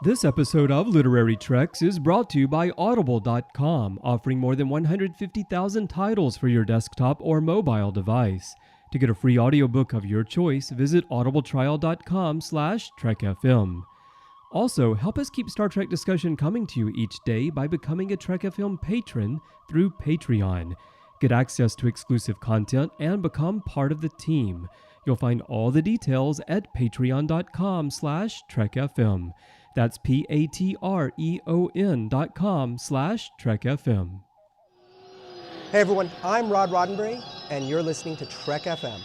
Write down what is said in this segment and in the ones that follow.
This episode of Literary Treks is brought to you by Audible.com, offering more than 150,000 titles for your desktop or mobile device. To get a free audiobook of your choice, visit audibletrial.com/TrekFM. Also, help us keep Star Trek discussion coming to you each day by becoming a Trek.fm patron through Patreon. Get access to exclusive content and become part of the team. You'll find all the details at patreon.com/TrekFM. That's patreon.com/TrekFM. Hey everyone, I'm Rod Roddenberry, and you're listening to Trek FM.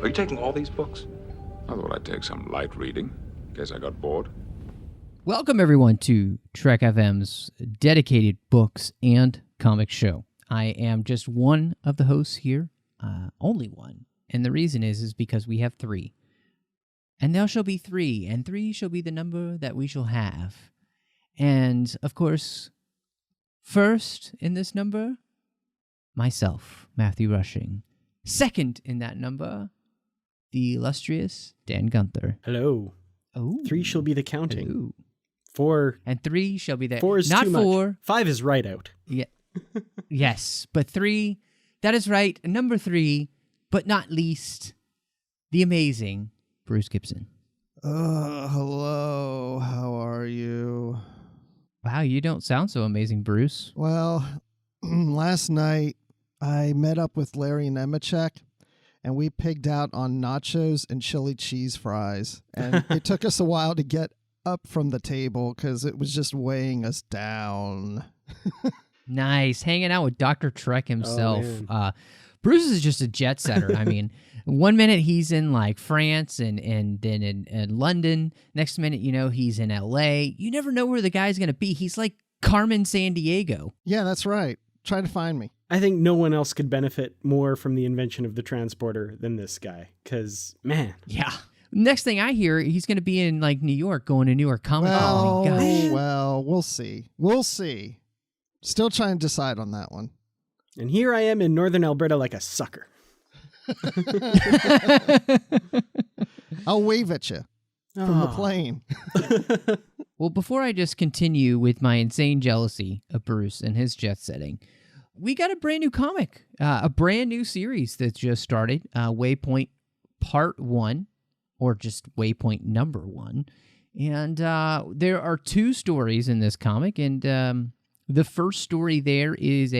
Are you taking all these books? I thought I'd take some light reading, in case I got bored. Welcome, everyone, to Trek FM's dedicated books and comics show. I am just one of the hosts here, only one. And the reason is because we have three. And there shall be three, and three shall be the number that we shall have. And, of course, first in this number, myself, Matthew Rushing. Second in that number, the illustrious Dan Gunther. Hello. Oh. 3 shall be the counting. Ooh. 4. And 3 shall be the... 4 is not too 4. much. 5 is right out. Yeah. Yes, but 3, that is right. Number 3, but not least, the amazing Bruce Gibson. Hello. How are you? Wow, you don't sound so amazing, Bruce. Well, last night I met up with Larry Nemechek, and we pigged out on nachos and chili cheese fries. And it took us a while to get up from the table because it was just weighing us down. Nice. Hanging out with Dr. Trek himself. Oh, Bruce is just a jet setter. I mean, one minute he's in like France and then in London. Next minute, you know, he's in LA. You never know where the guy's going to be. He's like Carmen Sandiego. Yeah, that's right. Try to find me. I think no one else could benefit more from the invention of the transporter than this guy. Because, man. Yeah. Next thing I hear, he's going to be in like New York, going to New York Comic Con. Oh my gosh. Well, we'll see. We'll see. Still trying to decide on that one. And here I am in northern Alberta like a sucker. I'll wave at you from the plane. Well, before I just continue with my insane jealousy of Bruce and his jet setting, we got a brand new comic, a brand new series that just started, Waypoint Part 1, or just Waypoint number 1. And there are 2 stories in this comic, and the first story there is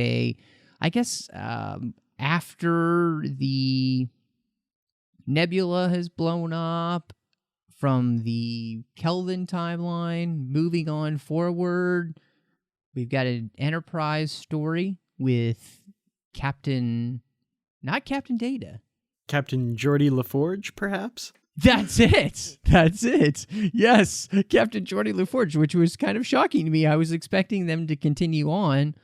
after the nebula has blown up from the Kelvin timeline, moving on forward, we've got an Enterprise story with not Captain Data. Captain Geordi LaForge, perhaps? That's it. That's it. Yes, Captain Geordi LaForge, which was kind of shocking to me. I was expecting them to continue on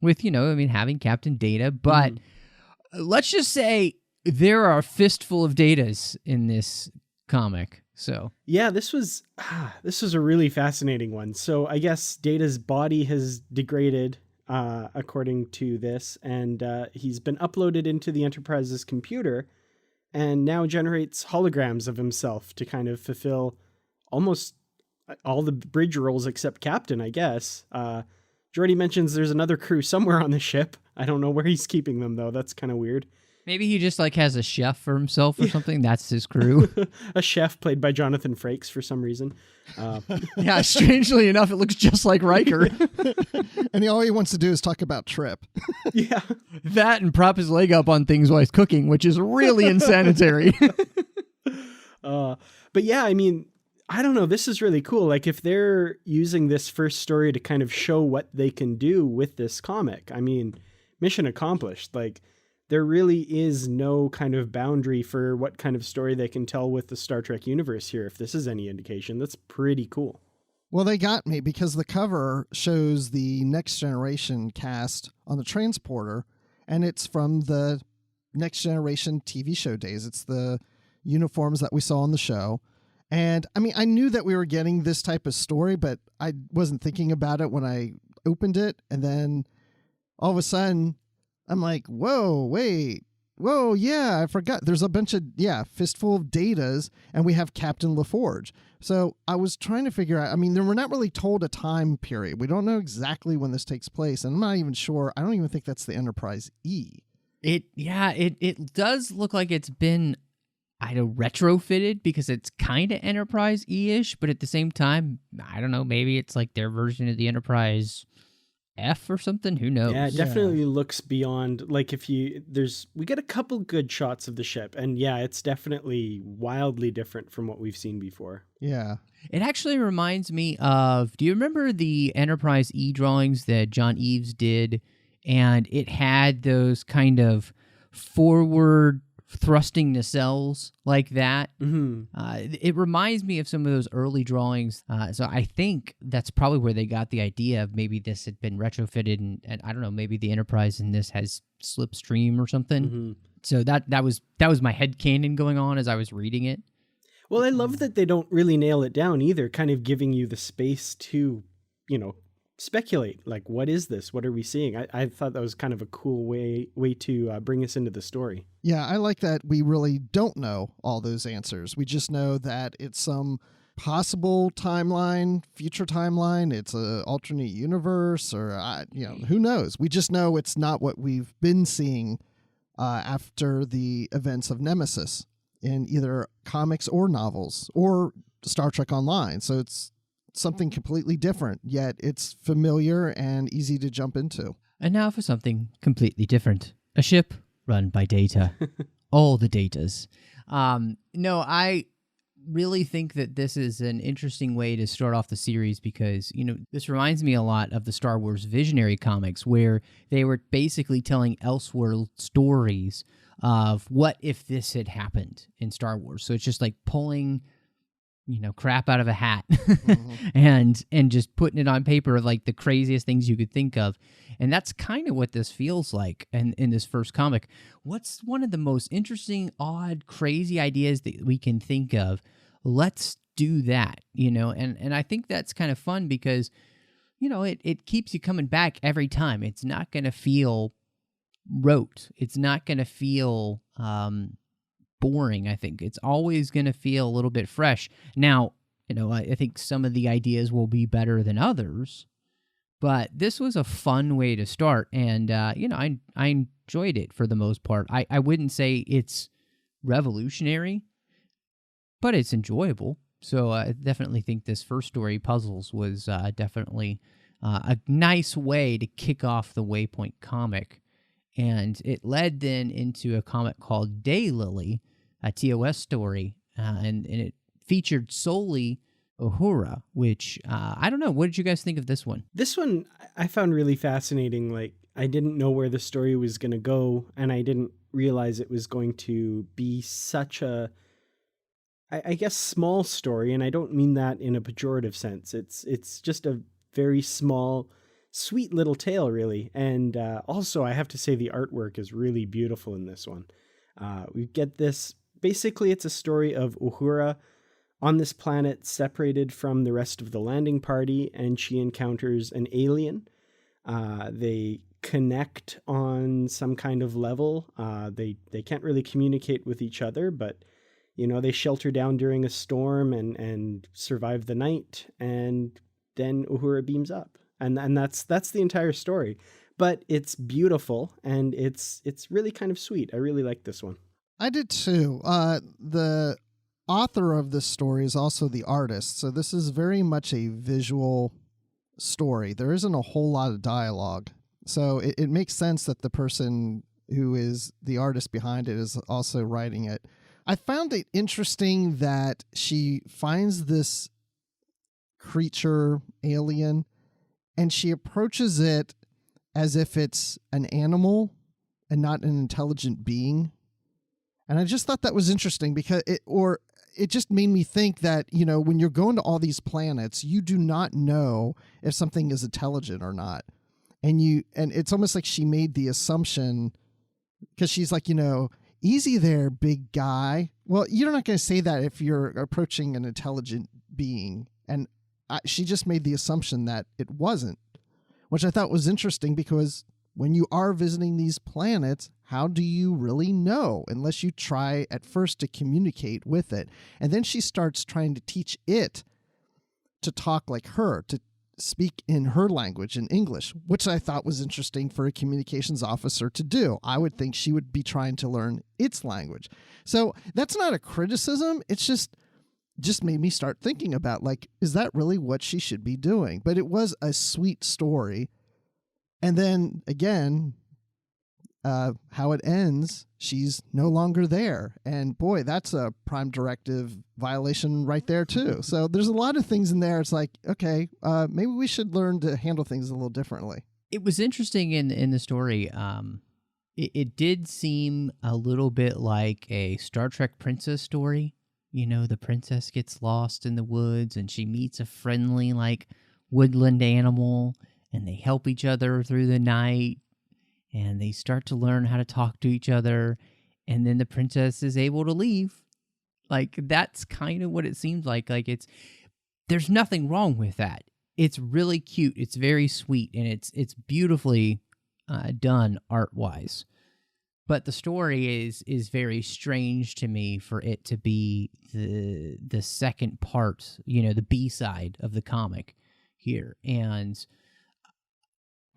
with, having Captain Data, but let's just say there are a fistful of Datas in this comic. So yeah, this was a really fascinating one. So I guess Data's body has degraded, according to this, and he's been uploaded into the Enterprise's computer, and now generates holograms of himself to kind of fulfill almost all the bridge roles except Captain, I guess. Geordi mentions there's another crew somewhere on the ship. I don't know where he's keeping them, though. That's kind of weird. Maybe he just has a chef for himself or something. That's his crew. A chef played by Jonathan Frakes for some reason. Yeah, strangely enough, it looks just like Riker. And all he wants to do is talk about Trip. Yeah. That and prop his leg up on things while he's cooking, which is really insanitary. But yeah, I don't know. This is really cool. Like, if they're using this first story to kind of show what they can do with this comic, mission accomplished. Like, there really is no kind of boundary for what kind of story they can tell with the Star Trek universe here. If this is any indication, that's pretty cool. Well, they got me because the cover shows the Next Generation cast on the transporter, and it's from the Next Generation TV show days. It's the uniforms that we saw on the show. And I mean, I knew that we were getting this type of story, but I wasn't thinking about it when I opened it. And then all of a sudden, I'm like, whoa, wait. Whoa, yeah, I forgot. There's a bunch of, fistful of datas, and we have Captain LaForge. So I was trying to figure out, I mean, we're not really told a time period. We don't know exactly when this takes place, and I'm not even sure. I don't even think that's the Enterprise E. It does look like it's been, retrofitted because it's kind of Enterprise E-ish, but at the same time, I don't know, maybe it's like their version of the Enterprise F or something. Who knows? Yeah, it definitely looks beyond. Like we get a couple good shots of the ship, and it's definitely wildly different from what we've seen before. Yeah. It actually reminds me of, do you remember the Enterprise E drawings that John Eves did? And it had those kind of forward thrusting nacelles like that. Mm-hmm. It reminds me of some of those early drawings. So I think that's probably where they got the idea of maybe this had been retrofitted, and I don't know, maybe the Enterprise in this has slipstream or something. Mm-hmm. So that was my headcanon going on as I was reading it. Well, I love that they don't really nail it down either, kind of giving you the space to, speculate. Like, what is this? What are we seeing? I thought that was kind of a cool way to bring us into the story. Yeah, I like that we really don't know all those answers. We just know that it's some possible timeline, future timeline. It's an alternate universe, or who knows? We just know it's not what we've been seeing after the events of Nemesis in either comics or novels or Star Trek Online. So it's something completely different, yet it's familiar and easy to jump into. And now for something completely different. A ship run by data. All the datas. No, I really think that this is an interesting way to start off the series because, this reminds me a lot of the Star Wars Visionary comics where they were basically telling Elseworld stories of what if this had happened in Star Wars. So it's just like pulling crap out of a hat and just putting it on paper, like the craziest things you could think of. And that's kind of what this feels like in this first comic. What's one of the most interesting, odd, crazy ideas that we can think of? Let's do that, and I think that's kind of fun because, it keeps you coming back every time. It's not going to feel rote. It's not going to feel boring. I think it's always going to feel a little bit fresh. Now, I think some of the ideas will be better than others, but this was a fun way to start, and I enjoyed it for the most part. I wouldn't say it's revolutionary, but it's enjoyable. So I definitely think this first story, Puzzles, was definitely a nice way to kick off the Waypoint comic, and it led then into a comic called Daylily, a TOS story, and it featured solely Uhura, which, I don't know, what did you guys think of this one? This one I found really fascinating. Like, I didn't know where the story was going to go, and I didn't realize it was going to be such a, I guess, small story, and I don't mean that in a pejorative sense. It's just a very small, sweet little tale, really. And also, I have to say the artwork is really beautiful in this one. We get this. Basically, it's a story of Uhura on this planet separated from the rest of the landing party, and she encounters an alien. They connect on some kind of level. They can't really communicate with each other, but they shelter down during a storm and survive the night, and then Uhura beams up. And that's the entire story. But it's beautiful, and it's really kind of sweet. I really like this one. I did too. The author of this story is also the artist, so this is very much a visual story. There isn't a whole lot of dialogue, so it makes sense that the person who is the artist behind it is also writing it. I found it interesting that she finds this creature, alien, and she approaches it as if it's an animal and not an intelligent being. And I just thought that was interesting because it just made me think that, when you're going to all these planets, you do not know if something is intelligent or not. And it's almost like she made the assumption, because she's like, easy there, big guy. Well, you're not going to say that if you're approaching an intelligent being. And she just made the assumption that it wasn't, which I thought was interesting, because when you are visiting these planets, how do you really know unless you try at first to communicate with it? And then she starts trying to teach it to talk like her, to speak in her language, in English, which I thought was interesting for a communications officer to do. I would think she would be trying to learn its language. So that's not a criticism. It's just made me start thinking about, like, is that really what she should be doing? But it was a sweet story. And then again, how it ends, she's no longer there. And boy, that's a prime directive violation right there too. So there's a lot of things in there. It's like, okay, maybe we should learn to handle things a little differently. It was interesting in the story. It did seem a little bit like a Star Trek princess story. The princess gets lost in the woods and she meets a friendly, like, woodland animal, and they help each other through the night, and they start to learn how to talk to each other, and then the princess is able to leave. Like, that's kind of what it seems like. Like, there's nothing wrong with that. It's really cute. It's very sweet, and it's beautifully done art-wise. But the story is very strange to me for it to be the second part, the B-side of the comic here. And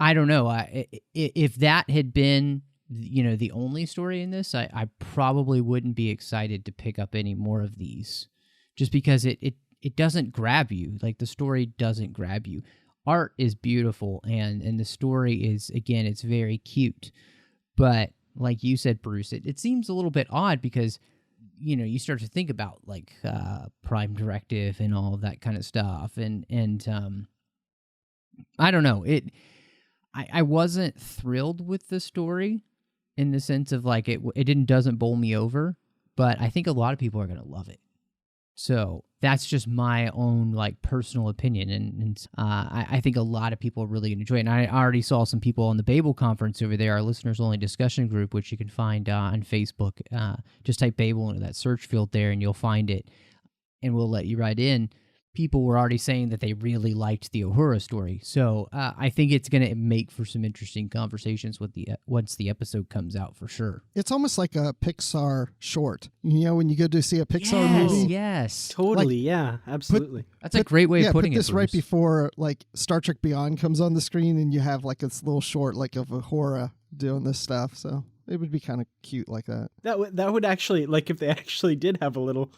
I don't know. If that had been, the only story in this, I probably wouldn't be excited to pick up any more of these, just because it doesn't grab you. Like, the story doesn't grab you. Art is beautiful, and the story is, again, it's very cute. But like you said, Bruce, it seems a little bit odd because, you start to think about, like, Prime Directive and all of that kind of stuff. And I don't know. I wasn't thrilled with the story in the sense of, like, it doesn't bowl me over, but I think a lot of people are going to love it. So that's just my own, like, personal opinion, and I think a lot of people are really going to enjoy it. And I already saw some people on the Babel conference over there, our listeners-only discussion group, which you can find on Facebook. Just type Babel into that search field there, and you'll find it, and we'll let you right in. People were already saying that they really liked the Uhura story. So I think it's going to make for some interesting conversations with once the episode comes out, for sure. It's almost like a Pixar short. When you go to see a Pixar movie. Yes. Totally, yeah, absolutely. That's a great way of putting it, put this Bruce. right before, like, Star Trek Beyond comes on the screen, and you have, like, this little short, like, of Uhura doing this stuff. So it would be kind of cute like that. That would actually, like, if they actually did have a little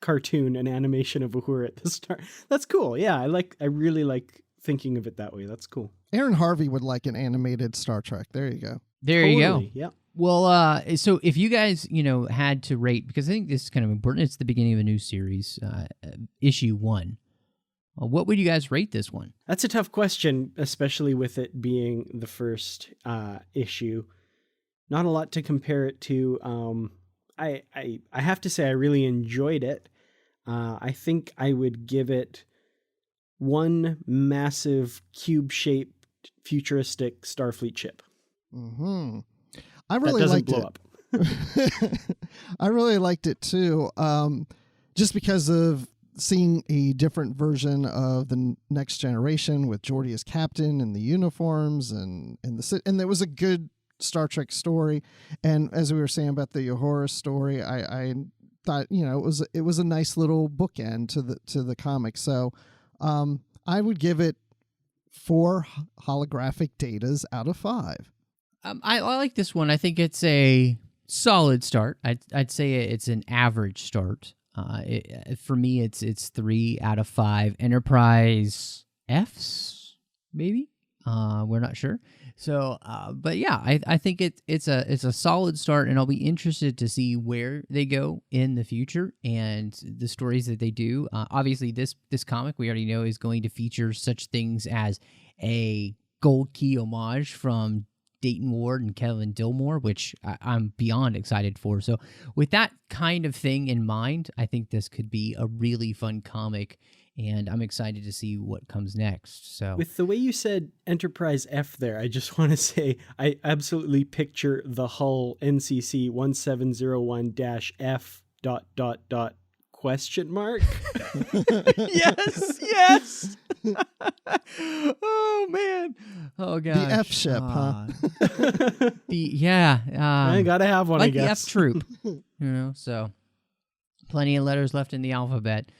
cartoon and animation of Uhura at the start. That's cool. Yeah, I really like thinking of it that way. That's cool. Aaron Harvey would like an animated Star Trek. There you go. There you go. Yeah. Well, so if you guys, had to rate, because I think this is kind of important, it's the beginning of a new series, issue 1. What would you guys rate this one? That's a tough question, especially with it being the first issue. Not a lot to compare it to. I have to say I really enjoyed it. I think I would give it one massive cube-shaped futuristic Starfleet ship. Mm-hmm. I really that doesn't liked blow it. up. I really liked it too, just because of seeing a different version of the Next Generation with Geordi as captain and the uniforms and there was a good Star Trek story. And as we were saying about the Uhura story, I thought, it was a nice little bookend to the comic. So I would give it 4 holographic datas out of 5. I like this one. I think it's a solid start. I'd say it's an average start. For me, it's 3 out of 5 Enterprise Fs, maybe. We're not sure. So, but yeah, I think it's a solid start, and I'll be interested to see where they go in the future and the stories that they do. Obviously, this comic we already know is going to feature such things as a gold key homage from Dayton Ward and Kevin Dillmore, which I'm beyond excited for. So with that kind of thing in mind, I think this could be a really fun comic, and I'm excited to see what comes next. So with the way you said Enterprise F there, I just want to say I absolutely picture the hull NCC 1701-F ... question mark. yes. Oh man. Oh god. The F ship, huh? I gotta have one, like I guess. the F troop. So plenty of letters left in the alphabet.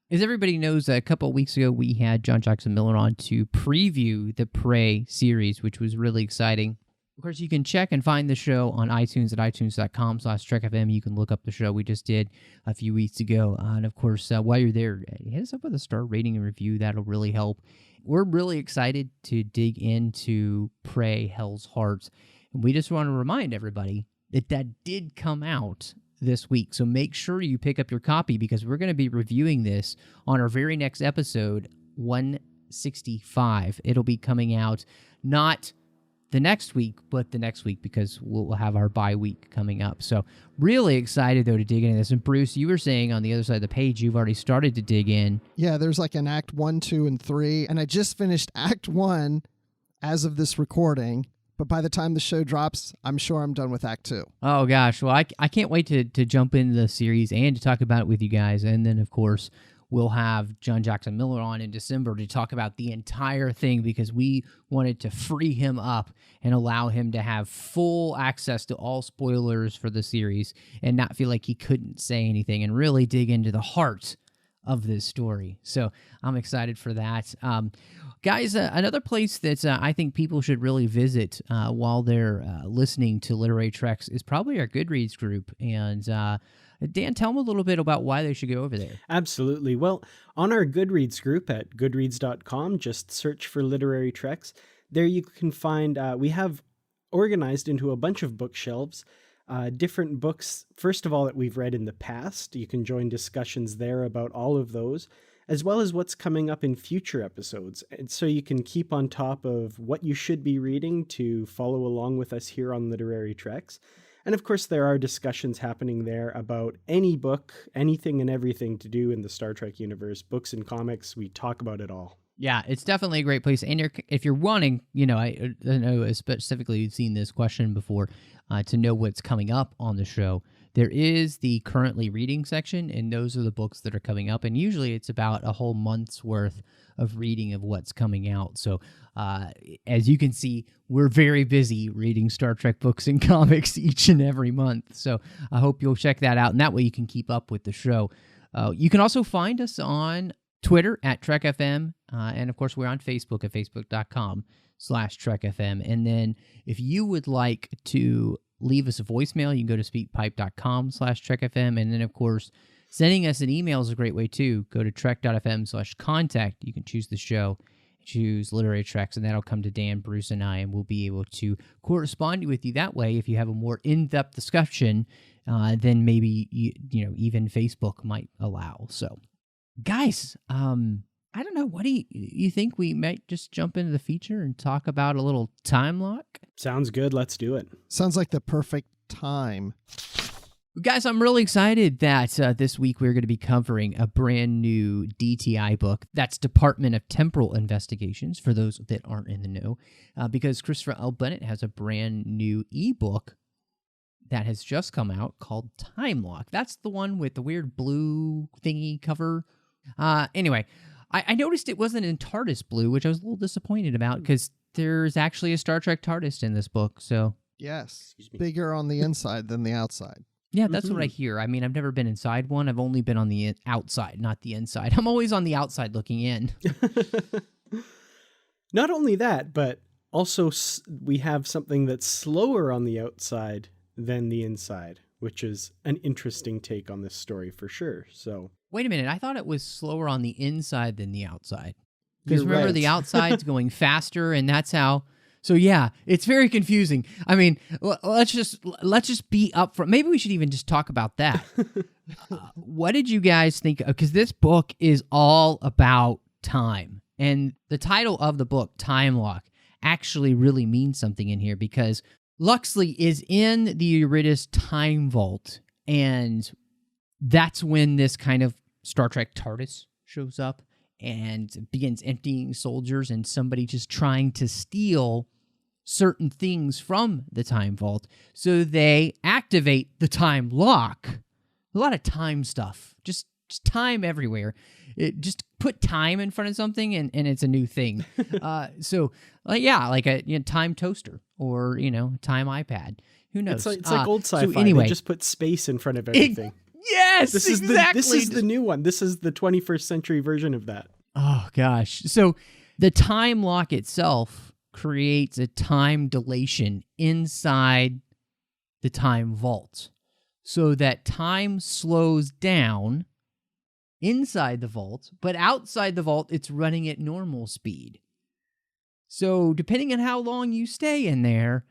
As everybody knows, a couple of weeks ago we had John Jackson Miller on to preview the Prey series, which was really exciting. Of course, you can check and find the show on iTunes at itunes.com/TrekFM. You can look up the show we just did a few weeks ago. And of course, while you're there, hit us up with a star rating and review. That'll really help. We're really excited to dig into Prey, Hell's Heart. And we just want to remind everybody that did come out this week. So make sure you pick up your copy, because we're going to be reviewing this on our very next episode, 165. It'll be coming out not the next week, but the next week, because we'll have our bye week coming up. So really excited, though, to dig into this. And Bruce, you were saying on the other side of the page, you've already started to dig in. Yeah, there's like an Act 1, 2, and 3, and I just finished Act 1 as of this recording, but by the time the show drops, I'm sure I'm done with Act 2. Oh, gosh. Well, I can't wait to jump into the series and to talk about it with you guys. And then, of course, we'll have John Jackson Miller on in December to talk about the entire thing, because we wanted to free him up and allow him to have full access to all spoilers for the series and not feel like he couldn't say anything, and really dig into the heart of this story. So I'm excited for that. Guys, another place that I think people should really visit while they're listening to Literary Treks is probably our Goodreads group. And Dan, tell them a little bit about why they should go over there. Absolutely. Well, on our Goodreads group at goodreads.com, just search for Literary Treks. There you can find, we have organized into a bunch of bookshelves, different books, first of all, that we've read in the past. You can join discussions there about all of those, as well as what's coming up in future episodes. And so you can keep on top of what you should be reading to follow along with us here on Literary Treks. And of course, there are discussions happening there about any book, anything and everything to do in the Star Trek universe, books and comics. We talk about it all. Yeah, it's definitely a great place. And if you're wanting, I know specifically you've seen this question before, to know what's coming up on the show, there is the currently reading section, and those are the books that are coming up. And usually it's about a whole month's worth of reading of what's coming out. So as you can see, we're very busy reading Star Trek books and comics each and every month. So I hope you'll check that out, and that way you can keep up with the show. You can also find us on Twitter at Trek.fm, and of course we're on Facebook at facebook.com/TrekFM. And then if you would like to leave us a voicemail, you can go to speakpipe.com/TrekFM. And then, of course, sending us an email is a great way too. Go to Trek.fm/contact. You can choose the show, choose Literary Treks, and that'll come to Dan, Bruce, and I, and we'll be able to correspond with you that way if you have a more in-depth discussion than maybe even Facebook might allow. So, guys, I don't know. What do you think? We might just jump into the feature and talk about a little time lock? Sounds good. Let's do it. Sounds like the perfect time. Guys, I'm really excited that this week we're going to be covering a brand new DTI book. That's Department of Temporal Investigations, for those that aren't in the know, because Christopher L. Bennett has a brand new ebook that has just come out called Time Lock. That's the one with the weird blue thingy cover. Anyway, I noticed it wasn't in TARDIS blue, which I was a little disappointed about, because there's actually a Star Trek TARDIS in this book. So yes, bigger on the inside than the outside. Yeah, that's what I hear. I mean, I've never been inside one. I've only been on the outside, not the inside. I'm always on the outside looking in. Not only that, but also we have something that's slower on the outside than the inside, which is an interesting take on this story for sure. So wait a minute. I thought it was slower on the inside than the outside. Because remember, right. The outside's going faster, and that's how... So yeah, it's very confusing. I mean, let's just be upfront. Maybe we should even just talk about that. What did you guys think? Because this book is all about time. And the title of the book, Time Lock, actually really means something in here, because Luxley is in the Eurydice time vault, and that's when this kind of Star Trek TARDIS shows up and begins emptying soldiers and somebody just trying to steal certain things from the time vault. So they activate the time lock. A lot of time stuff. Just time everywhere. Just put time in front of something and it's a new thing. Like a time toaster or, time iPad. Who knows? It's like old sci-fi. So anyway, they just put space in front of everything. Yes, this exactly. This is the new one. This is the 21st century version of that. Oh, gosh. So the time lock itself creates a time dilation inside the time vault so that time slows down inside the vault, but outside the vault, it's running at normal speed. So depending on how long you stay in there,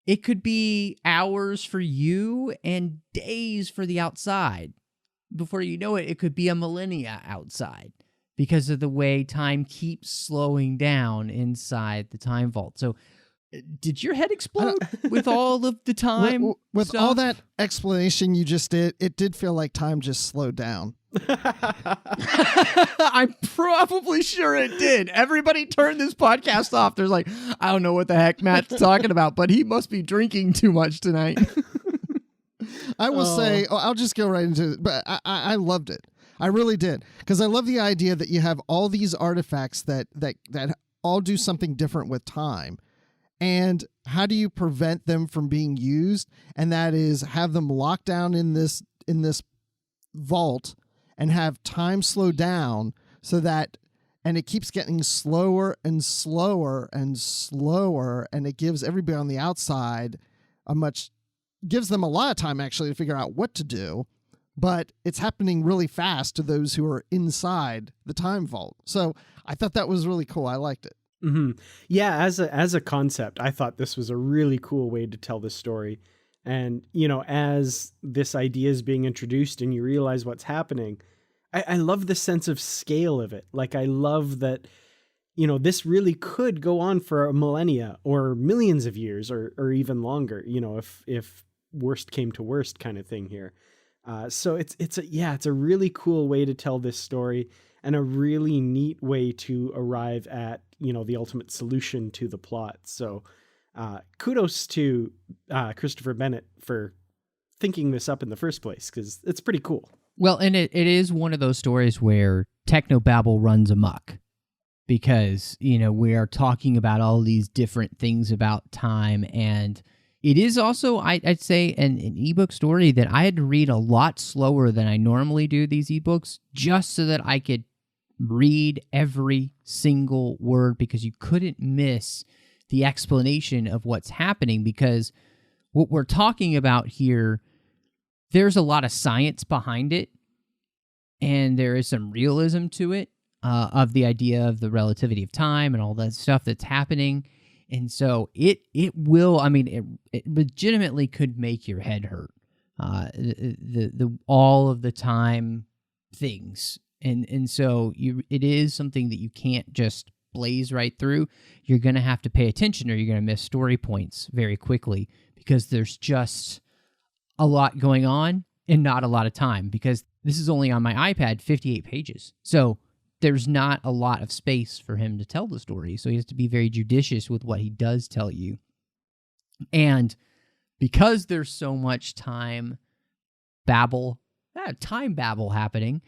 it could be hours for you and days for the outside. Before you know it, it could be a millennia outside because of the way time keeps slowing down inside the time vault. So did your head explode with all of the time? With stuff? all that explanation you just did, it did feel like time just slowed down. I'm probably sure it did. Everybody turned this podcast off. There's like, I don't know what the heck Matt's talking about, but he must be drinking too much tonight. I will say, I'll just go right into it, but I loved it. I really did. Because I love the idea that you have all these artifacts that all do something different with time. And how do you prevent them from being used? And that is have them locked down in this vault and have time slow down so that, and it keeps getting slower and slower and slower, and it gives everybody on the outside gives them a lot of time actually to figure out what to do, but it's happening really fast to those who are inside the time vault. So I thought that was really cool. I liked it. Mm-hmm. Yeah, as a concept, I thought this was a really cool way to tell this story. And, as this idea is being introduced and you realize what's happening, I love the sense of scale of it. Like, I love that, this really could go on for a millennia or millions of years or even longer, if worst came to worst kind of thing here. So it's a really cool way to tell this story and a really neat way to arrive at, the ultimate solution to the plot. So kudos to Christopher Bennett for thinking this up in the first place, because it's pretty cool. Well, and it is one of those stories where Technobabble runs amok because, we are talking about all these different things about time. And it is also, I'd say, an ebook story that I had to read a lot slower than I normally do these ebooks, just so that I could read every single word, because you couldn't miss the explanation of what's happening, because what we're talking about here, there's a lot of science behind it, and there is some realism to it, of the idea of the relativity of time and all that stuff that's happening. And so it will, it legitimately could make your head hurt. The all of the time things. And so it is something that you can't just blaze right through. You're going to have to pay attention, or you're going to miss story points very quickly, because there's just a lot going on and not a lot of time, because this is only on my iPad, 58 pages. So there's not a lot of space for him to tell the story. So he has to be very judicious with what he does tell you. And because there's so much time babble happening,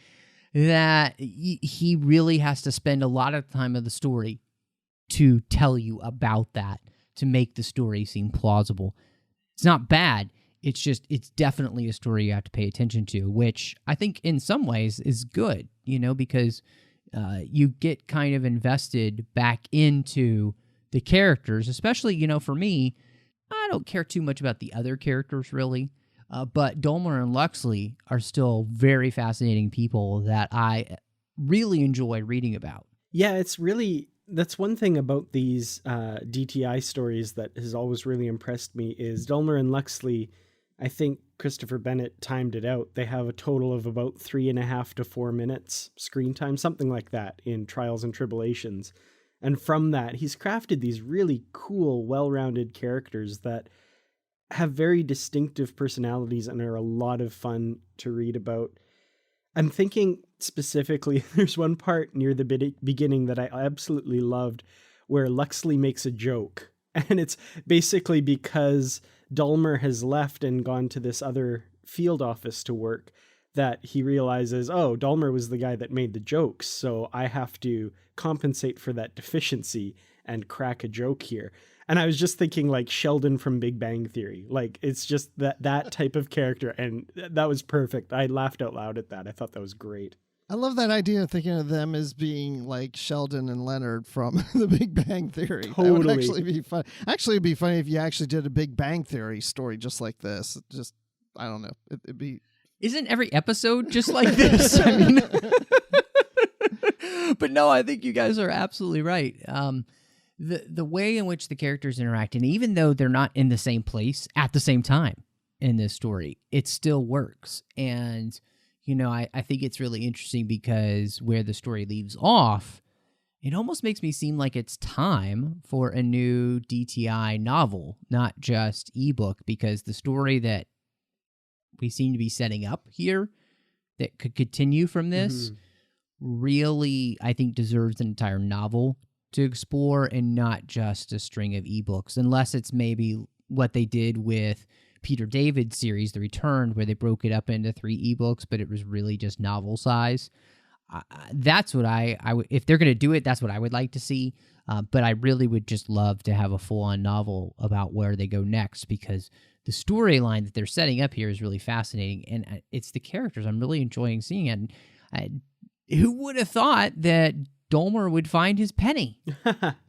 that he really has to spend a lot of time of the story to tell you about that, to make the story seem plausible. It's not bad. It's just, it's definitely a story you have to pay attention to, which I think in some ways is good, because you get kind of invested back into the characters, especially, for me, I don't care too much about the other characters really. But Dolmer and Luxley are still very fascinating people that I really enjoy reading about. Yeah, that's one thing about these DTI stories that has always really impressed me is Dolmer and Luxley. I think Christopher Bennett timed it out. They have a total of about 3.5 to 4 minutes screen time, something like that, in Trials and Tribulations. And from that, he's crafted these really cool, well-rounded characters that have very distinctive personalities and are a lot of fun to read about. I'm thinking specifically, there's one part near the beginning that I absolutely loved where Luxley makes a joke. And it's basically because Dulmer has left and gone to this other field office to work that he realizes, oh, Dulmer was the guy that made the jokes, so I have to compensate for that deficiency and crack a joke here. And I was just thinking like Sheldon from Big Bang Theory. Like, it's just that type of character, and that was perfect. I laughed out loud at that. I thought that was great. I love that idea of thinking of them as being like Sheldon and Leonard from The Big Bang Theory. Totally. That would actually be fun. Actually, it'd be funny if you actually did a Big Bang Theory story just like this. Just, I don't know. It'd be... Isn't every episode just like this? I mean, but no, I think you guys are absolutely right. The way in which the characters interact, and even though they're not in the same place at the same time in this story, it still works. And I think it's really interesting because where the story leaves off, it almost makes me seem like it's time for a new DTI novel, not just ebook, because the story that we seem to be setting up here that could continue from this really, I think, deserves an entire novel to explore and not just a string of ebooks, unless it's maybe what they did with Peter David's series, The Return, where they broke it up into 3 ebooks, but it was really just novel size. That's what I if they're going to do it, that's what I would like to see. But I really would just love to have a full-on novel about where they go next, because the storyline that they're setting up here is really fascinating, and it's the characters I'm really enjoying seeing it. And who would have thought that Dulmer would find his penny?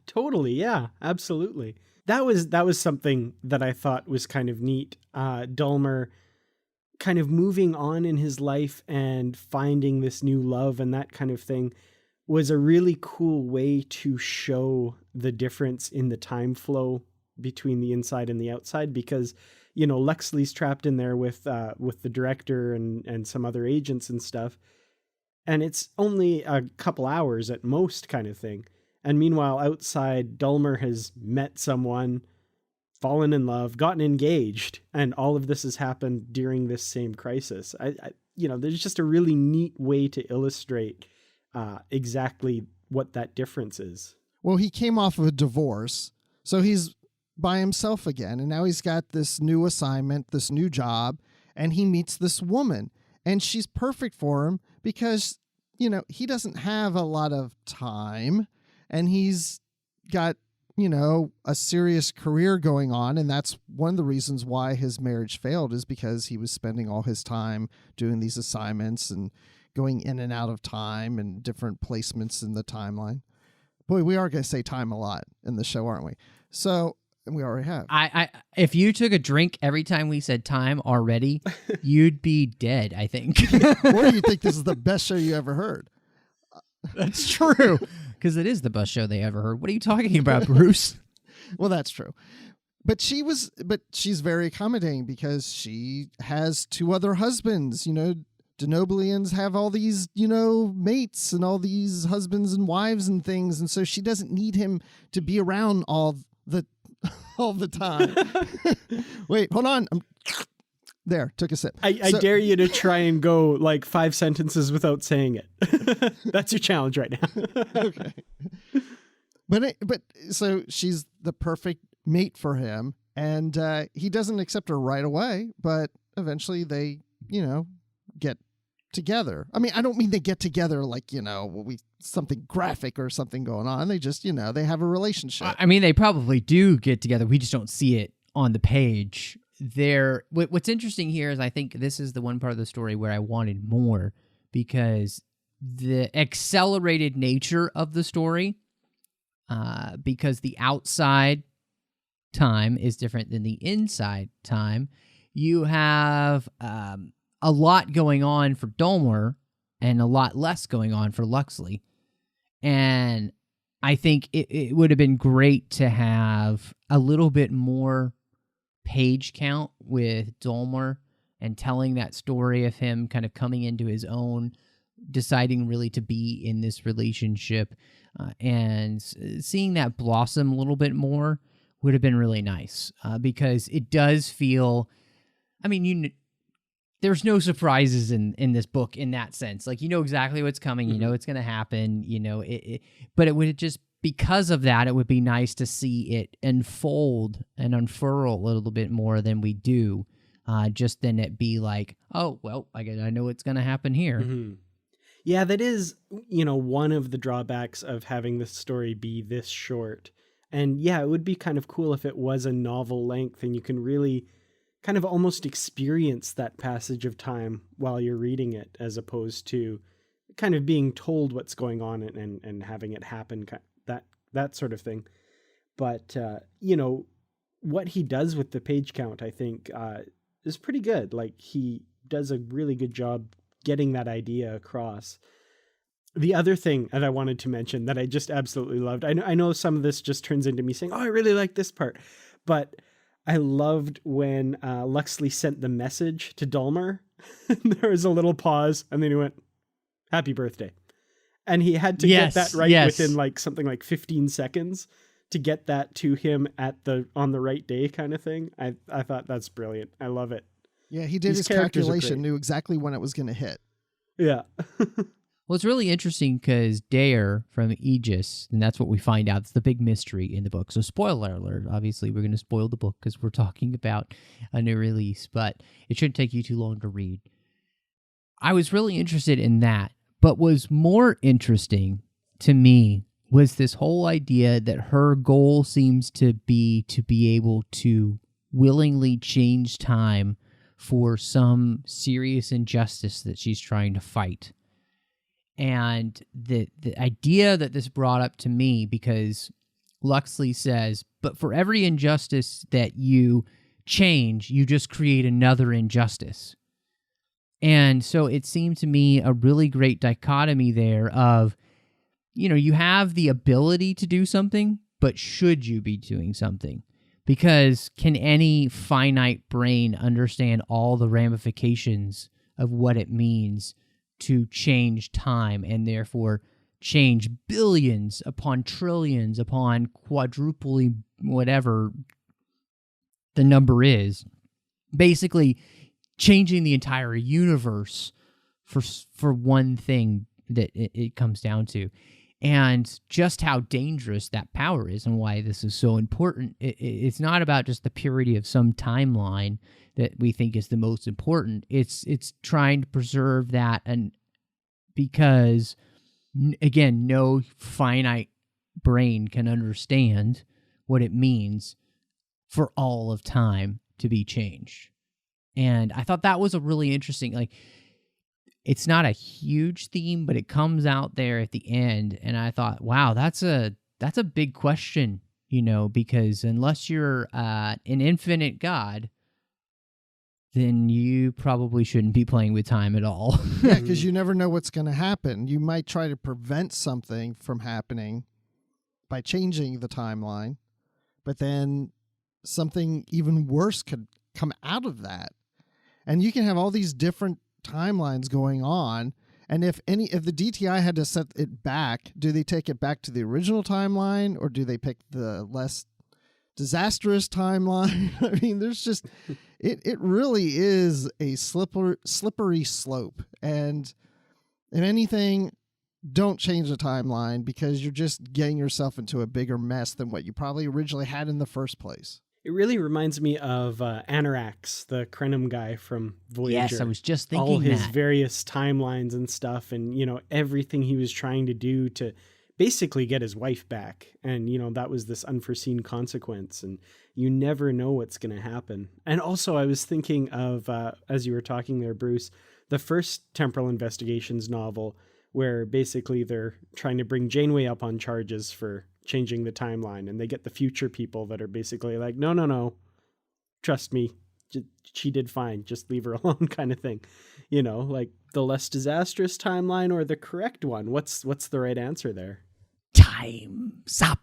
Totally, yeah, absolutely. That was something that I thought was kind of neat. Dulmer kind of moving on in his life and finding this new love and that kind of thing was a really cool way to show the difference in the time flow between the inside and the outside, because Luxley's trapped in there with the director and some other agents and stuff, and it's only a couple hours at most kind of thing. And meanwhile, outside, Dulmer has met someone, fallen in love, gotten engaged, and all of this has happened during this same crisis. There's just a really neat way to illustrate exactly what that difference is. Well, he came off of a divorce, so he's by himself again, and now he's got this new assignment, this new job, and he meets this woman, and she's perfect for him because, he doesn't have a lot of time, and he's got, a serious career going on, and that's one of the reasons why his marriage failed, is because he was spending all his time doing these assignments and going in and out of time and different placements in the timeline. Boy, we are going to say time a lot in the show, aren't we? So, and we already have. If you took a drink every time we said time already, you'd be dead, I think. Or you think this is the best show you ever heard? That's true. Because it is the best show they ever heard. What are you talking about, Bruce? Well, that's true. But she's very accommodating because she has 2 other husbands. Denoblians have all these, mates and all these husbands and wives and things. And so she doesn't need him to be around all the time. Wait, hold on. There, took a sip. I dare you to try and go like 5 sentences without saying it. That's your challenge right now. Okay. But so she's the perfect mate for him, and he doesn't accept her right away, but eventually they, get together. I mean, I don't mean they get together like, something graphic or something going on. They just, they have a relationship. I mean, they probably do get together. We just don't see it on the page. What's interesting here is I think this is the one part of the story where I wanted more, because the accelerated nature of the story, because the outside time is different than the inside time. You have a lot going on for Dulmer and a lot less going on for Luxley. And I think it would have been great to have a little bit more page count with Dulmer and telling that story of him kind of coming into his own, deciding really to be in this relationship and seeing that blossom a little bit more would have been really nice because it does feel, I mean, there's no surprises in this book in that sense. Like, you know exactly what's coming, you know it's going to happen, you know, but it would just, because of that, it would be nice to see it unfold and unfurl a little bit more than we do. Just then it be like, oh, well, I know what's going to happen here. Mm-hmm. Yeah, that is, you know, one of the drawbacks of having the story be this short. And yeah, it would be kind of cool if it was a novel length and you can really kind of almost experience that passage of time while you're reading it, as opposed to kind of being told what's going on and having it happen, that sort of thing. But, you know, what he does with the page count, I think, is pretty good. Like, he does a really good job getting that idea across. The other thing that I wanted to mention that I just absolutely loved, I know some of this just turns into me saying, oh, I really like this part, but I loved when Luxley sent the message to Dulmer. There was a little pause, and then he went, happy birthday. And he had to get that right within like something like 15 seconds to get that to him on the right day kind of thing. I thought that's brilliant. I love it. Yeah, he did his calculation, knew exactly when it was going to hit. Yeah. Well, it's really interesting because Dare from Aegis, and that's what we find out. It's the big mystery in the book. So spoiler alert, obviously we're going to spoil the book because we're talking about a new release, but it shouldn't take you too long to read. I was really interested in that, but was more interesting to me was this whole idea that her goal seems to be able to willingly change time for some serious injustice that she's trying to fight. And the idea that this brought up to me, because Luxley says, but for every injustice that you change, you just create another injustice. And so it seemed to me a really great dichotomy there of, you know, you have the ability to do something, but should you be doing something? Because can any finite brain understand all the ramifications of what it means to change time and therefore change billions upon trillions upon quadrupling whatever the number is, basically changing the entire universe for one thing that it comes down to, and just how dangerous that power is and why this is so important. It's not about just the purity of some timeline that we think is the most important. It's trying to preserve that, and because again, no finite brain can understand what it means for all of time to be changed. And I thought that was a really interesting, like, it's not a huge theme, but it comes out there at the end, and I thought, wow, that's a big question, you know, because unless you're an infinite God, then you probably shouldn't be playing with time at all. Yeah, because you never know what's going to happen. You might try to prevent something from happening by changing the timeline, but then something even worse could come out of that. And you can have all these different timelines going on, and if the DTI had to set it back, do they take it back to the original timeline, or do they pick the less disastrous timeline? I mean, there's just it really is a slippery slope, and if anything, don't change the timeline, because you're just getting yourself into a bigger mess than what you probably originally had in the first place. It really reminds me of Anarax, the Krenim guy from Voyager. Yes, I was just thinking all his that. various timelines and stuff, and, you know, everything he was trying to do to basically get his wife back. And, you know, that was this unforeseen consequence, and you never know what's going to happen. And also I was thinking of, as you were talking there, Bruce, the first Temporal Investigations novel, where basically they're trying to bring Janeway up on charges for changing the timeline, and they get the future people that are basically like, no, trust me, she did fine, just leave her alone, kind of thing. You know, like the less disastrous timeline or the correct one. What's the right answer there? Time's up,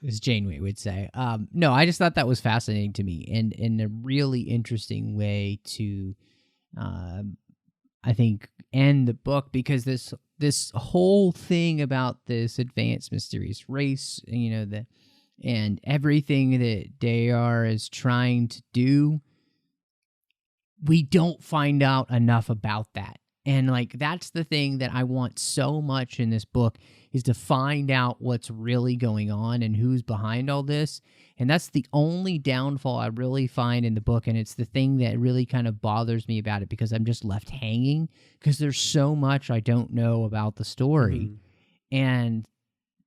as Janeway would say. No, I just thought that was fascinating to me, and in a really interesting way to I think, end the book, because this whole thing about this advanced mysterious race, and everything that Dayar is trying to do, we don't find out enough about that. And that's the thing that I want so much in this book, is to find out what's really going on and who's behind all this. And that's the only downfall I really find in the book, and it's the thing that really kind of bothers me about it, because I'm just left hanging, because there's so much I don't know about the story. And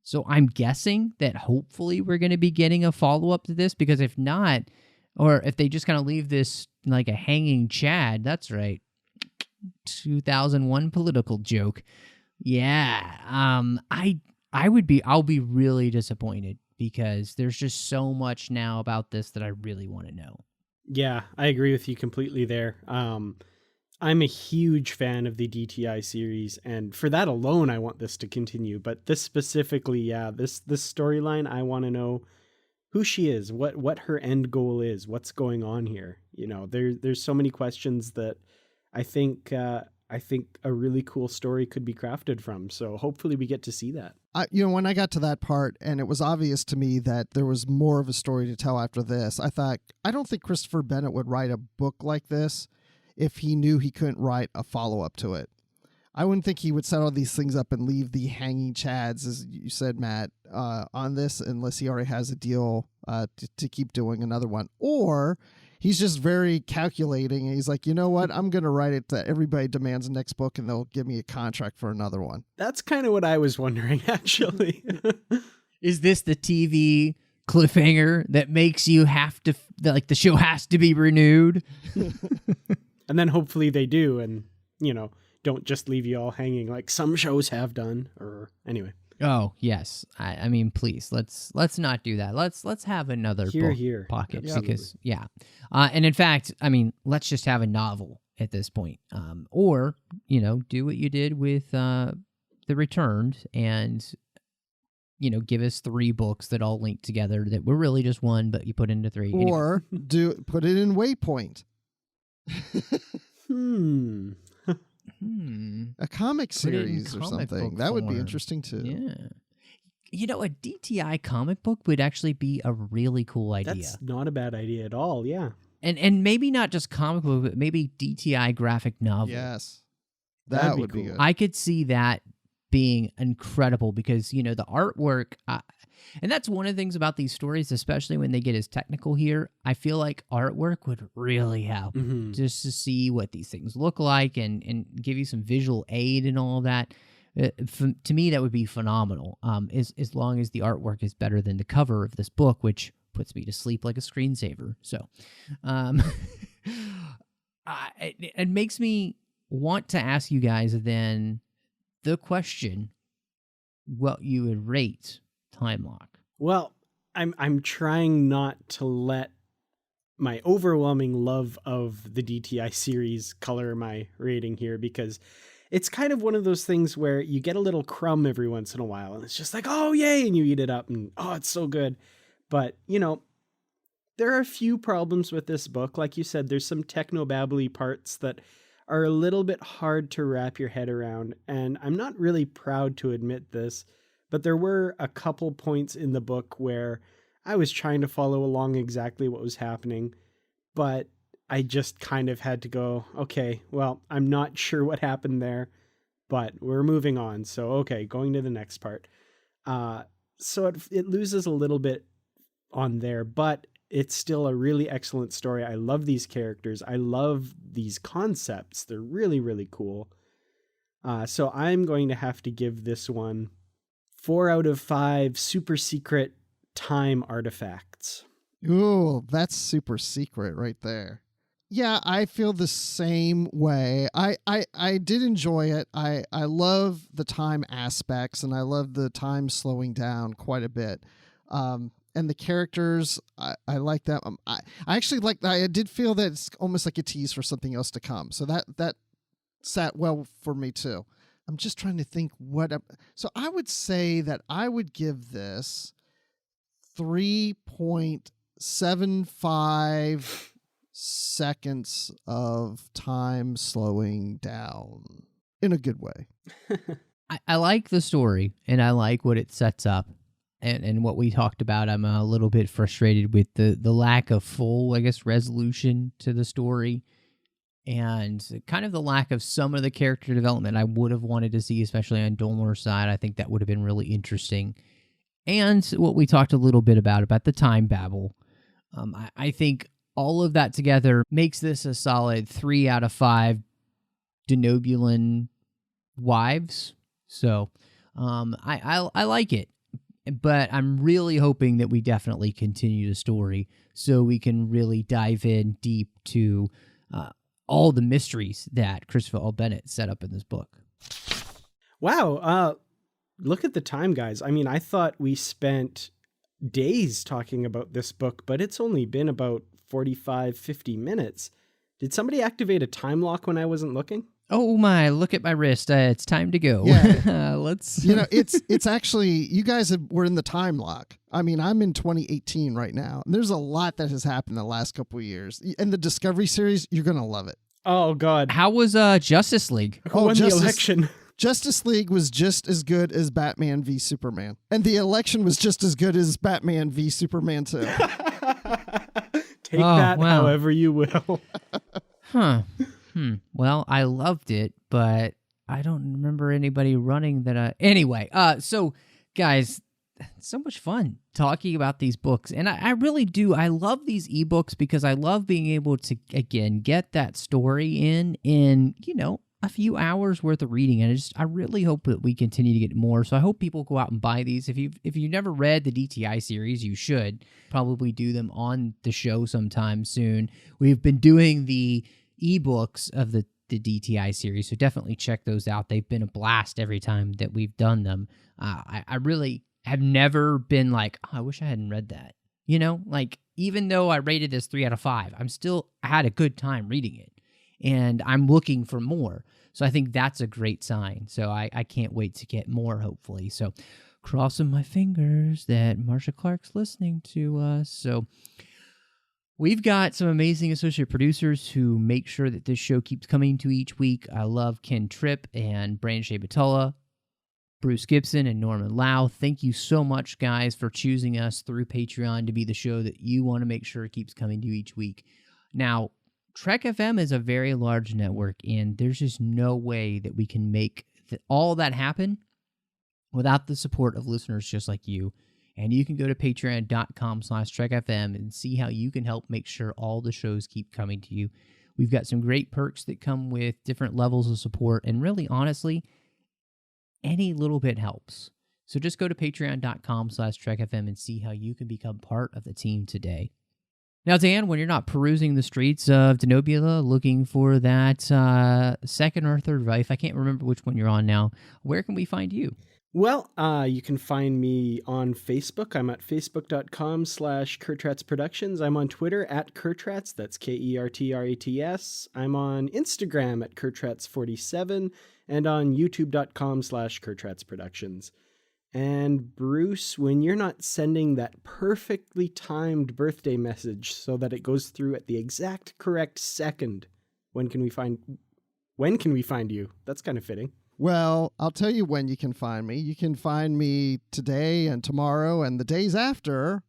so I'm guessing that hopefully we're going to be getting a follow-up to this, because if not, or if they just kind of leave this like a hanging Chad, that's right, 2001 political joke. Yeah, I'll be really disappointed, because there's just so much now about this that I really want to know. Yeah, I agree with you completely there. I'm a huge fan of the DTI series, and for that alone, I want this to continue. But this specifically, this storyline, I want to know who she is, what her end goal is, what's going on here. There's so many questions that I think a really cool story could be crafted from. So hopefully we get to see that. When I got to that part and it was obvious to me that there was more of a story to tell after this, I thought, I don't think Christopher Bennett would write a book like this if he knew he couldn't write a follow-up to it. I wouldn't think he would set all these things up and leave the hanging chads, as you said, Matt, on this, unless he already has a deal to keep doing another one. Or he's just very calculating, and he's like, you know what? I'm going to write it that everybody demands a next book, and they'll give me a contract for another one. That's kind of what I was wondering, actually. Is this the TV cliffhanger that makes you have to, the show has to be renewed? And then hopefully they do, and, don't just leave you all hanging like some shows have done, or anyway. Oh, yes. I mean, please, let's not do that. Let's have another book pocket, because and in fact, I mean, let's just have a novel at this point. Or, do what you did with The Returned, and give us 3 books that all link together that were really just one, but you put into 3. Or put it in Waypoint. A comic series or something. That would be interesting too. Yeah. A DTI comic book would actually be a really cool idea. That's not a bad idea at all, yeah. And maybe not just comic book, but maybe DTI graphic novel. Yes. That would be good. I could see that being incredible, because, the artwork, and that's one of the things about these stories, especially when they get as technical here, I feel like artwork would really help, just to see what these things look like and give you some visual aid and all of that. To me, that would be phenomenal, as long as the artwork is better than the cover of this book, which puts me to sleep like a screensaver. So it makes me want to ask you guys then the question, what you would rate Time Lock. Well, I'm trying not to let my overwhelming love of the DTI series color my rating here, because it's kind of one of those things where you get a little crumb every once in a while, and it's just like, oh, yay, and you eat it up, and oh, it's so good. But, there are a few problems with this book. Like you said, there's some techno-babbly parts that are a little bit hard to wrap your head around, and I'm not really proud to admit this, but there were a couple points in the book where I was trying to follow along exactly what was happening, but I just kind of had to go, okay, well, I'm not sure what happened there, but we're moving on. So, okay, going to the next part. So it loses a little bit on there, but it's still a really excellent story. I love these characters. I love these concepts. They're really, really cool. So I'm going to have to give this one 4 out of 5 super secret time artifacts. Ooh, that's super secret right there. Yeah, I feel the same way. I did enjoy it. I love the time aspects, and I love the time slowing down quite a bit. And the characters, I like that. I actually like that. I did feel that it's almost like a tease for something else to come. So that sat well for me too. I'm just trying to think so I would say that I would give this 3.75 seconds of time slowing down in a good way. I like the story, and I like what it sets up. And what we talked about, I'm a little bit frustrated with the lack of full, I guess, resolution to the story, and kind of the lack of some of the character development I would have wanted to see, especially on Dolmer's side. I think that would have been really interesting. And what we talked a little bit about the Timebabble. I think all of that together makes this a solid 3 out of 5 Denobulan wives. So I like it. But I'm really hoping that we definitely continue the story so we can really dive in deep to all the mysteries that Christopher L. Bennett set up in this book. Wow. Look at the time, guys. I mean, I thought we spent days talking about this book, but it's only been about 45, 50 minutes. Did somebody activate a time lock when I wasn't looking? Oh my, look at my wrist. It's time to go. Yeah. Let's... It's actually, you guys were in the time lock. I mean, I'm in 2018 right now. And there's a lot that has happened in the last couple of years. And the Discovery series, you're going to love it. Oh, God. How was Justice League? Who won the election? Justice League was just as good as Batman v Superman. And the election was just as good as Batman v Superman 2. Take that however you will. Huh. Well, I loved it, but I don't remember anybody running that. Anyway, so guys, so much fun talking about these books. And I really do. I love these ebooks because I love being able to, again, get that story in, a few hours worth of reading. And I really hope that we continue to get more. So I hope people go out and buy these. If you've never read the DTI series, you should probably do them on the show sometime soon. We've been doing the ebooks of the DTI series, so definitely check those out. They've been a blast every time that we've done them. I really have never been like, I wish I hadn't read that. Even though I rated this 3 out of 5, I had a good time reading it, and I'm looking for more. So I think that's a great sign. So I can't wait to get more, hopefully. So crossing my fingers that Marsha Clark's listening to us. So we've got some amazing associate producers who make sure that this show keeps coming to each week. I love Ken Tripp and Brandon Shea Batola, Bruce Gibson, and Norman Lau. Thank you so much, guys, for choosing us through Patreon to be the show that you want to make sure keeps coming to you each week. Now, Trek.fm is a very large network, and there's just no way that we can make all that happen without the support of listeners just like you. And you can go to patreon.com/TrekFM and see how you can help make sure all the shows keep coming to you. We've got some great perks that come with different levels of support. And really, honestly, any little bit helps. So just go to patreon.com/TrekFM and see how you can become part of the team today. Now, Dan, when you're not perusing the streets of Denobula looking for that second or third wife, I can't remember which one you're on now, where can we find you? Well, you can find me on Facebook. I'm at facebook.com/Kurtrats Productions. I'm on Twitter at Kurtrats. That's Kertrats. I'm on Instagram at Kurtrats47 and on youtube.com/Kurtrats Productions. And Bruce, when you're not sending that perfectly timed birthday message so that it goes through at the exact correct second, when can we find you? That's kind of fitting. Well, I'll tell you when you can find me. You can find me today and tomorrow and the days after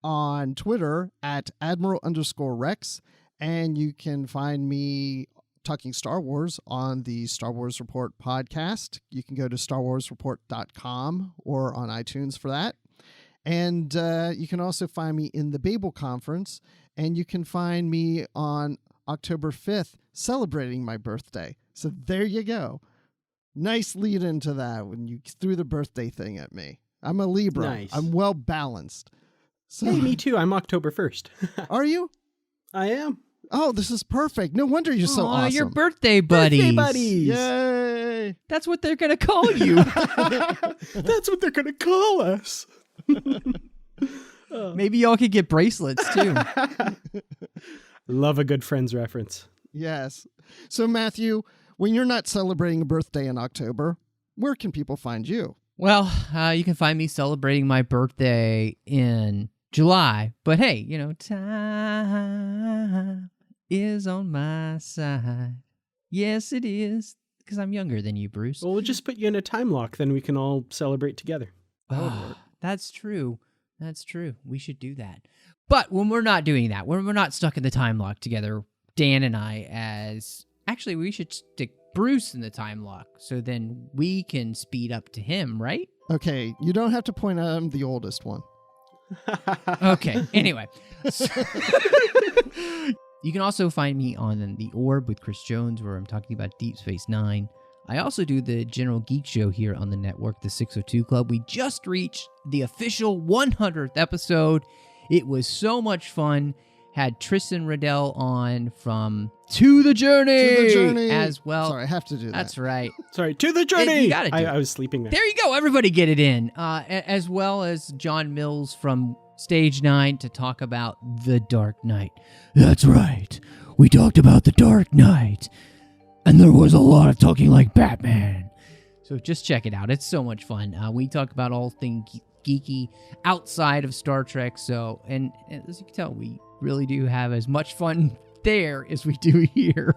on Twitter at Admiral_Rex. And you can find me talking Star Wars on the Star Wars Report podcast. You can go to StarWarsReport.com or on iTunes for that. And you can also find me in the Babel Conference. And you can find me on October 5th celebrating my birthday. So there you go. Nice lead into that when you threw the birthday thing at me. I'm a Libra. Nice. I'm well balanced. So, Hey, me too. I'm October 1st. Are you? I am. Oh, this is perfect. No wonder you're so awesome. Your birthday buddies. Birthday buddies. Yay. That's what they're going to call you. That's what they're going to call us. Maybe y'all could get bracelets, too. Love a good Friends reference. Yes. So, Matthew, when you're not celebrating a birthday in October, where can people find you? Well, you can find me celebrating my birthday in July. But hey, time is on my side. Yes, it is. Because I'm younger than you, Bruce. Well, we'll just put you in a time lock, then we can all celebrate together. That would work. That's true. That's true. We should do that. But when we're not doing that, when we're not stuck in the time lock together, Dan and I Actually, we should stick Bruce in the time lock, so then we can speed up to him, right? Okay, you don't have to point out I'm the oldest one. Okay, anyway. You can also find me on The Orb with Chris Jones, where I'm talking about Deep Space Nine. I also do the General Geek Show here on the network, the 602 Club. We just reached the official 100th episode. It was so much fun. Had Tristan Riddell on from To the Journey as well. Sorry, I have to do that. That's right. Sorry, to the journey! You gotta do it. I was sleeping there. There you go. Everybody get it in. As well as John Mills from Stage 9 to talk about The Dark Knight. That's right. We talked about The Dark Knight. And there was a lot of talking like Batman. So just check it out. It's so much fun. We talk about all things geeky outside of Star Trek. So, and as you can tell, we really do have as much fun there as we do here.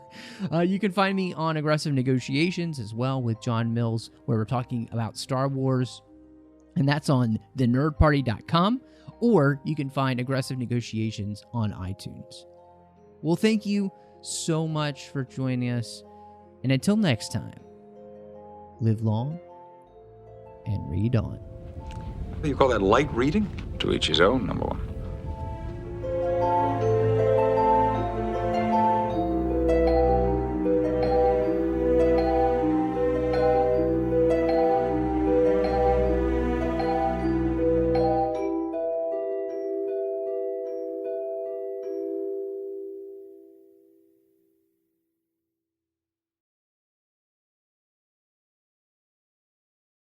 You can find me on Aggressive Negotiations as well with John Mills, where we're talking about Star Wars. And that's on thenerdparty.com. Or you can find Aggressive Negotiations on iTunes. Well, thank you so much for joining us. And until next time, live long and read on. What do you call that, light reading? To each his own, number one.